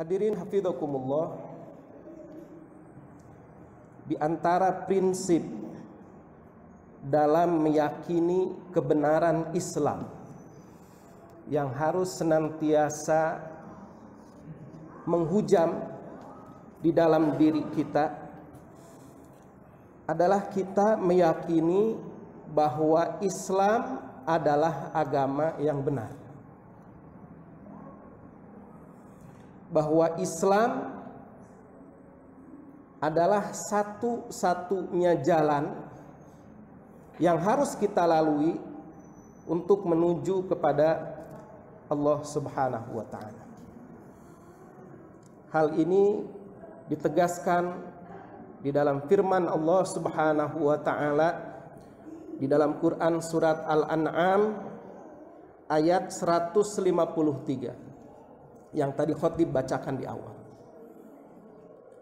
Hadirin hafizakumullah, di antara prinsip dalam meyakini kebenaran Islam yang harus senantiasa menghujam di dalam diri kita adalah kita meyakini bahwa Islam adalah agama yang benar, bahwa Islam adalah satu-satunya jalan yang harus kita lalui untuk menuju kepada Allah Subhanahu wa Ta'ala. Hal ini ditegaskan di dalam firman Allah Subhanahu wa Ta'ala di dalam Quran surat Al-An'am ayat 153 yang tadi khotib bacakan di awal.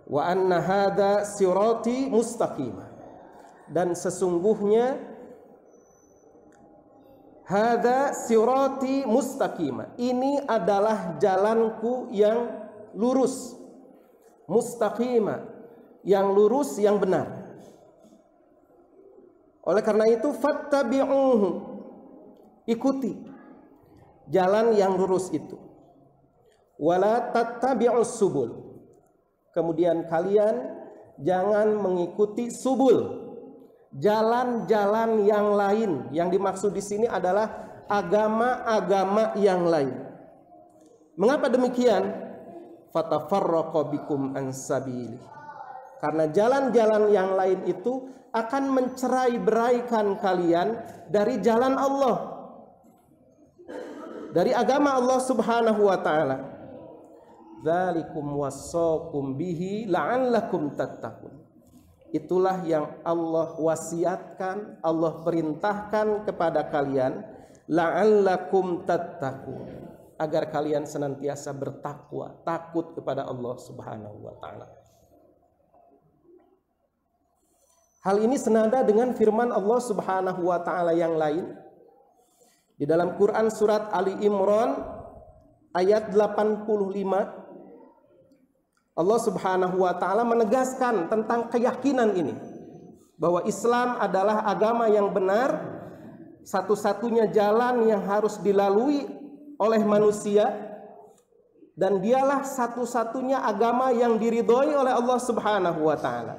Wa anna hadza sirati mustaqimah, dan sesungguhnya hadza sirati mustaqimah, ini adalah jalanku yang lurus, mustaqimah, yang lurus, yang benar. Oleh karena itu fattabi'uhu, ikuti jalan yang lurus itu. Wala tattabi'us subul, kemudian kalian jangan mengikuti subul, jalan-jalan yang lain. Yang dimaksud di sini adalah agama-agama yang lain. Mengapa demikian? Fatafarraqa bikum an sabili, karena jalan-jalan yang lain itu akan mencerai-beraikan kalian dari jalan Allah, dari agama Allah Subhanahu wa Ta'ala. Dzalikum wassaqum bihi la'allakum tattaqun. Itulah yang Allah wasiatkan, Allah perintahkan kepada kalian, la'allakum tattaqun, agar kalian senantiasa bertakwa, takut kepada Allah Subhanahu wa Ta'ala. Hal ini senada dengan firman Allah Subhanahu wa Ta'ala yang lain di dalam Quran surat Ali Imran ayat 85. Allah Subhanahu wa Ta'ala menegaskan tentang keyakinan ini, bahwa Islam adalah agama yang benar, satu-satunya jalan yang harus dilalui oleh manusia, dan dialah satu-satunya agama yang diridhoi oleh Allah Subhanahu wa Ta'ala.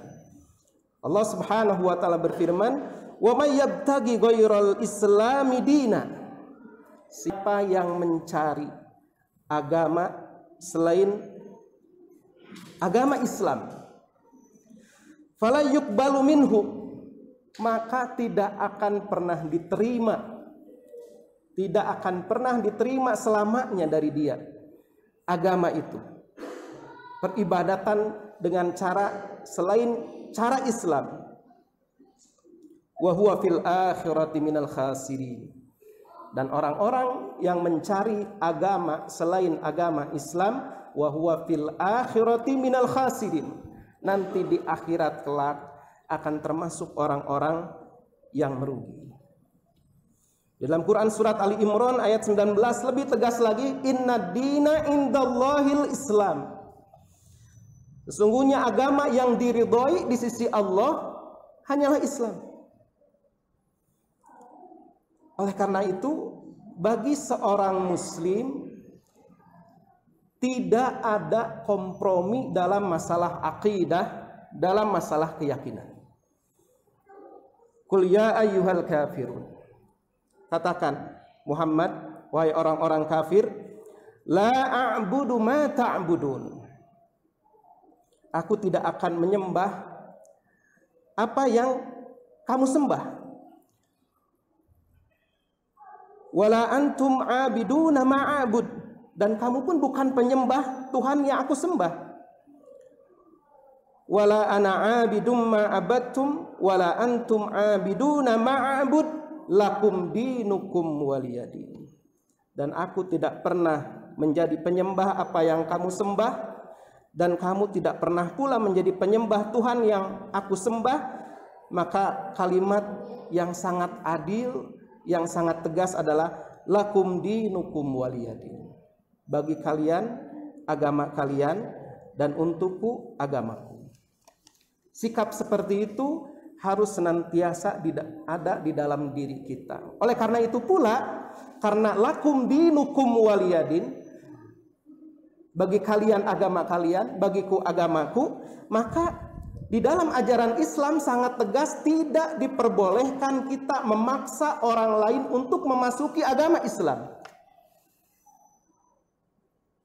Allah Subhanahu wa Ta'ala berfirman, "Wa may yabtaghi ghairal islami dina." Siapa yang mencari agama selain agama Islam, fala yuqbalu minhu, maka tidak akan pernah diterima, tidak akan pernah diterima selamanya dari dia agama itu, peribadatan dengan cara selain cara Islam. Wa huwa fil akhirati minal khasirin, dan orang-orang yang mencari agama selain agama Islam, wa huwa fil akhirati minal khasirin, nanti di akhirat kelak akan termasuk orang-orang yang merugi. Dalam Quran surat Ali Imran ayat 19 lebih tegas lagi, inna dina indallahil Islam, sesungguhnya agama yang diridhoi di sisi Allah hanyalah Islam. Oleh karena itu, bagi seorang muslim tidak ada kompromi dalam masalah akidah, dalam masalah keyakinan. Qul ya ayyuhal kafirun, katakan Muhammad, wahai orang-orang kafir, la a'budu ma ta'budun, aku tidak akan menyembah apa yang kamu sembah. Wala antum 'abiduna ma'abud, dan kamu pun bukan penyembah Tuhan yang aku sembah. Wala ana 'abidum ma abattum wala antum 'abiduna ma'abud lakum dinukum waliyadin, dan aku tidak pernah menjadi penyembah apa yang kamu sembah, dan kamu tidak pernah pula menjadi penyembah Tuhan yang aku sembah. Maka kalimat yang sangat adil, yang sangat tegas adalah lakum dinukum waliyadin, bagi kalian agama kalian dan untukku agamaku. Sikap seperti itu harus senantiasa ada di dalam diri kita. Oleh karena itu pula, karena lakum dinukum waliyadin, bagi kalian agama kalian, bagiku agamaku, maka di dalam ajaran Islam sangat tegas tidak diperbolehkan kita memaksa orang lain untuk memasuki agama Islam.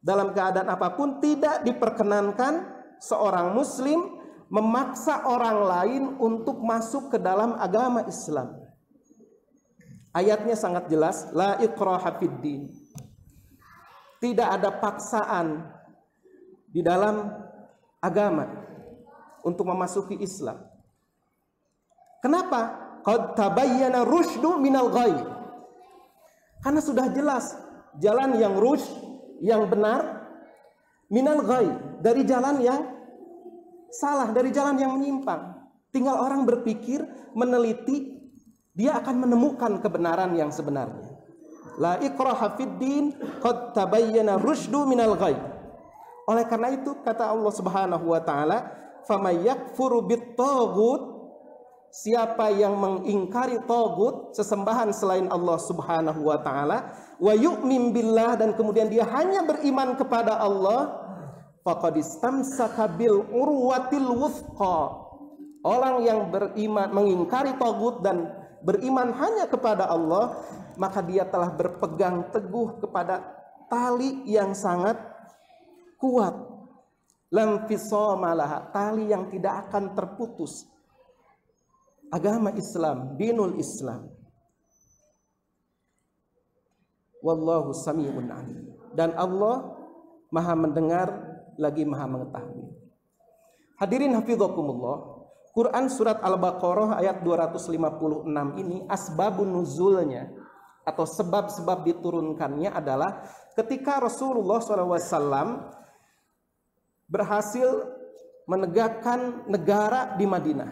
Dalam keadaan apapun tidak diperkenankan seorang muslim memaksa orang lain untuk masuk ke dalam agama Islam. Ayatnya sangat jelas, la ikraha fiddin. Tidak ada paksaan di dalam agama untuk memasuki Islam. Kenapa? Qad tabayyana rusydu minal ghayy. Karena sudah jelas jalan yang rusyd, yang benar, minal ghayy, dari jalan yang salah, dari jalan yang menyimpang. Tinggal orang berpikir, meneliti, dia akan menemukan kebenaran yang sebenarnya. La ikraha fiddin, qad tabayyana rusydu minal ghayy. Oleh karena itu kata Allah Subhanahu wa taala, faman yakfuru bit-taghut, siapa yang mengingkari taghut, sesembahan selain Allah Subhanahu wa taala, wa yu'min billah, dan kemudian dia hanya beriman kepada Allah, faqad istamsaka bil urwatil wuthqa. Orang yang beriman mengingkari taghut dan beriman hanya kepada Allah, maka dia telah berpegang teguh kepada tali yang sangat kuat. Lam fisama laha, tali yang tidak akan terputus. Agama Islam, dinul Islam. Wallahu sami'un alim. Dan Allah Maha mendengar lagi Maha mengetahui. Hadirin hafizakumullah, Quran surat Al-Baqarah ayat 256 ini asbabun nuzulnya atau sebab-sebab diturunkannya adalah ketika Rasulullah SAW berhasil menegakkan negara di Madinah.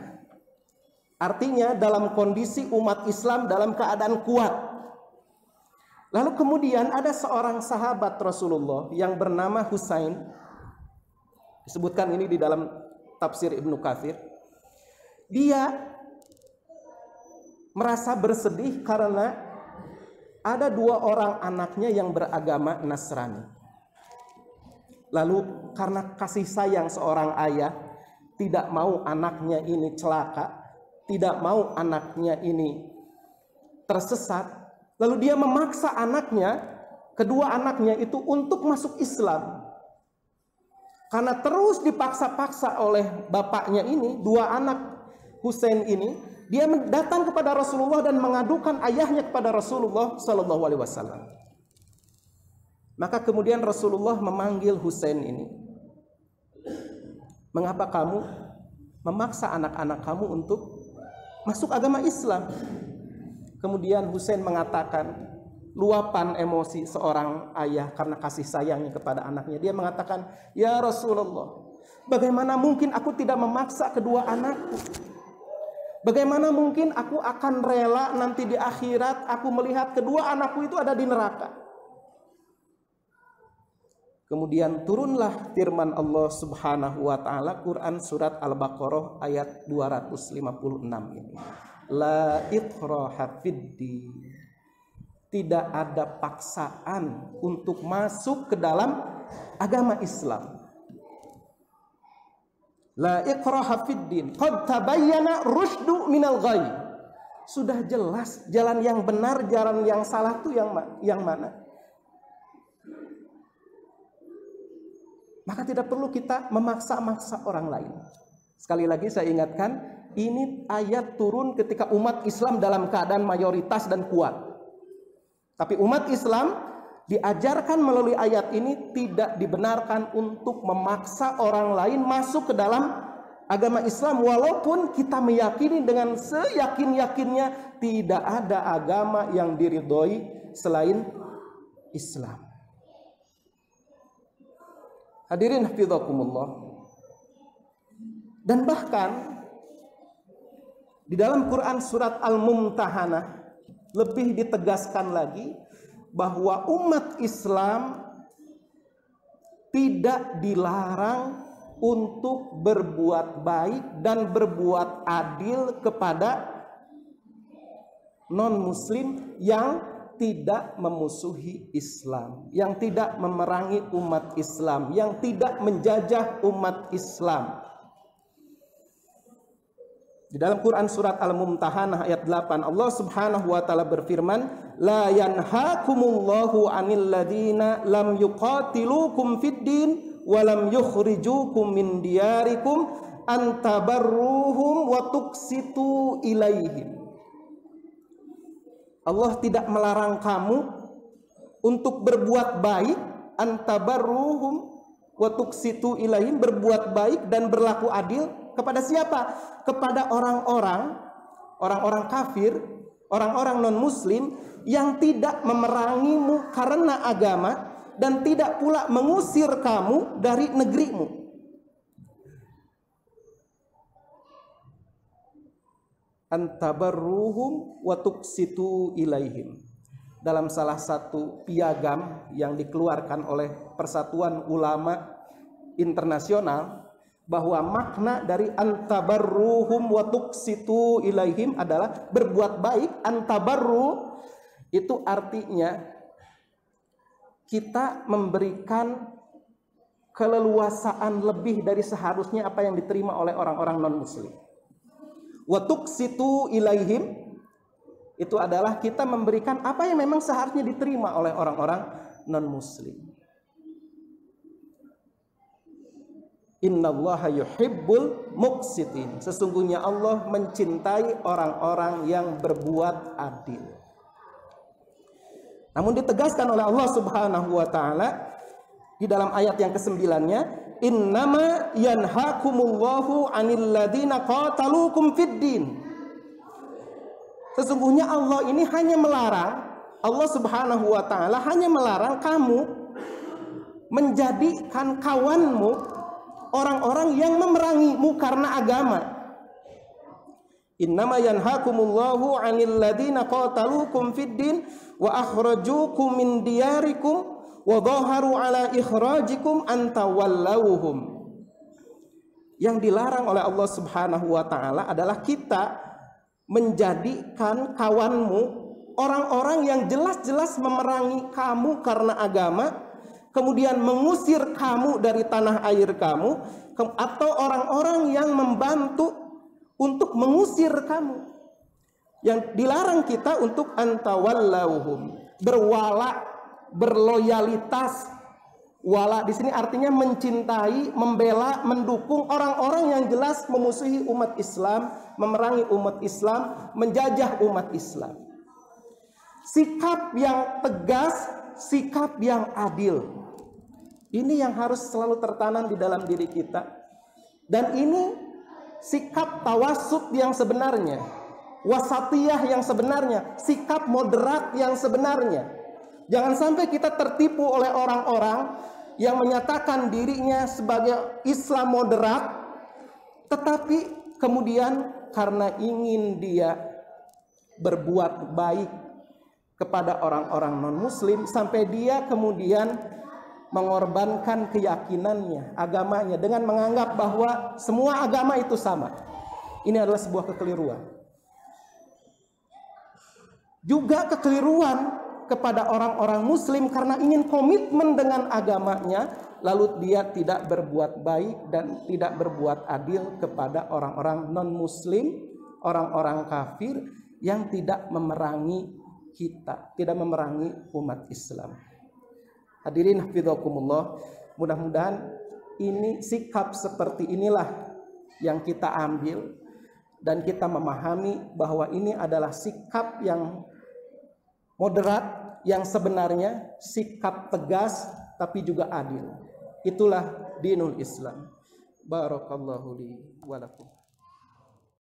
Artinya dalam kondisi umat Islam dalam keadaan kuat. Lalu kemudian ada seorang sahabat Rasulullah yang bernama Husain. Disebutkan ini di dalam tafsir Ibnu Katsir. Dia merasa bersedih karena ada 2 orang anaknya yang beragama Nasrani. Lalu karena kasih sayang seorang ayah, tidak mau anaknya ini celaka, tidak mau anaknya ini tersesat, lalu dia memaksa anaknya, kedua anaknya itu untuk masuk Islam. Karena terus dipaksa-paksa oleh bapaknya ini, 2 anak Husain ini, dia datang kepada Rasulullah dan mengadukan ayahnya kepada Rasulullah SAW. Maka kemudian Rasulullah memanggil Husain ini. Mengapa kamu memaksa anak-anak kamu untuk masuk agama Islam? Kemudian Husain mengatakan, luapan emosi seorang ayah karena kasih sayangnya kepada anaknya. Dia mengatakan, ya Rasulullah, bagaimana mungkin aku tidak memaksa kedua anakku? Bagaimana mungkin aku akan rela nanti di akhirat aku melihat kedua anakku itu ada di neraka? Kemudian turunlah firman Allah Subhanahu wa taala, Quran surat Al-Baqarah ayat 256 ini. La ikraha fiddin. Tidak ada paksaan untuk masuk ke dalam agama Islam. La ikraha fiddin, qad tabayyana rusydu minal ghayy. Sudah jelas jalan yang benar, jalan yang salah itu yang mana? Maka tidak perlu kita memaksa-maksa orang lain. Sekali lagi saya ingatkan, ini ayat turun ketika umat Islam dalam keadaan mayoritas dan kuat. Tapi umat Islam diajarkan melalui ayat ini tidak dibenarkan untuk memaksa orang lain masuk ke dalam agama Islam, walaupun kita meyakini dengan seyakin-yakinnya tidak ada agama yang diridhoi selain Islam. Hadirin hafizakumullah. Dan bahkan di dalam Quran surat Al-Mumtahanah lebih ditegaskan lagi bahwa umat Islam tidak dilarang untuk berbuat baik dan berbuat adil kepada non-muslim yang tidak memusuhi Islam, yang tidak memerangi umat Islam, yang tidak menjajah umat Islam. Di dalam Quran surat Al-Mumtahanah ayat 8, Allah Subhanahu wa taala berfirman, "La yanhakumullahu 'anil ladzina lam yuqatilukum fid din wa lam yukhrijukum min diyarikum an tabarruhum wa tuqsitu ilaihim." Allah tidak melarang kamu untuk berbuat baik, antabarruhum wa tuqsitu ilaihim, berbuat baik dan berlaku adil kepada siapa? Kepada orang-orang kafir, orang-orang non-muslim yang tidak memerangimu karena agama dan tidak pula mengusir kamu dari negerimu. Antabarruhum wa tuqsitu ilaihim. Dalam salah satu piagam yang dikeluarkan oleh Persatuan Ulama Internasional, bahwa makna dari antabarruhum wa tuqsitu ilaihim adalah berbuat baik. Antabarru itu artinya kita memberikan keleluasaan lebih dari seharusnya apa yang diterima oleh orang-orang non-muslim. Wa tuqsitu ilaihim itu adalah kita memberikan apa yang memang seharusnya diterima oleh orang-orang non-muslim. Innallaha yuhibbul muqsitin. Sesungguhnya Allah mencintai orang-orang yang berbuat adil. Namun ditegaskan oleh Allah Subhanahu wa taala di dalam ayat yang ke-9-nya, innama yanhakumullahu 'anil ladzina qatalukum fid din. Sesungguhnya Allah ini hanya melarang, Allah Subhanahu wa taala hanya melarang kamu menjadikan kawanmu orang-orang yang memerangimu karena agama. Innama yanhakumullahu 'anil ladzina qatalukum fid din wa akhrajukum min diyarikum wa dhaharu ala ikhrajikum antawallauhum. Yang dilarang oleh Allah Subhanahu wa taala adalah kita menjadikan kawanmu orang-orang yang jelas-jelas memerangi kamu karena agama, kemudian mengusir kamu dari tanah air kamu, atau orang-orang yang membantu untuk mengusir kamu. Yang dilarang kita untuk antawallauhum, berwala, berloyalitas. Wala di sini artinya mencintai, membela, mendukung orang-orang yang jelas memusuhi umat Islam, memerangi umat Islam, menjajah umat Islam. Sikap yang tegas, sikap yang adil. Ini yang harus selalu tertanam di dalam diri kita. Dan ini sikap tawasud yang sebenarnya, wasatiyah yang sebenarnya, sikap moderat yang sebenarnya. Jangan sampai kita tertipu oleh orang-orang yang menyatakan dirinya sebagai Islam moderat, tetapi kemudian karena ingin dia berbuat baik kepada orang-orang non-muslim, sampai dia kemudian mengorbankan keyakinannya, agamanya, dengan menganggap bahwa semua agama itu sama. Ini adalah sebuah kekeliruan. Juga kekeliruan kepada orang-orang muslim karena ingin komitmen dengan agamanya, lalu dia tidak berbuat baik dan tidak berbuat adil kepada orang-orang non-muslim, orang-orang kafir yang tidak memerangi kita, tidak memerangi umat Islam. Hadirin hafizakumullah, mudah-mudahan ini sikap seperti inilah yang kita ambil dan kita memahami bahwa ini adalah sikap yang moderat, yang sebenarnya sikap tegas tapi juga adil. Itulah dinul Islam. Barakallahu li wa lakum.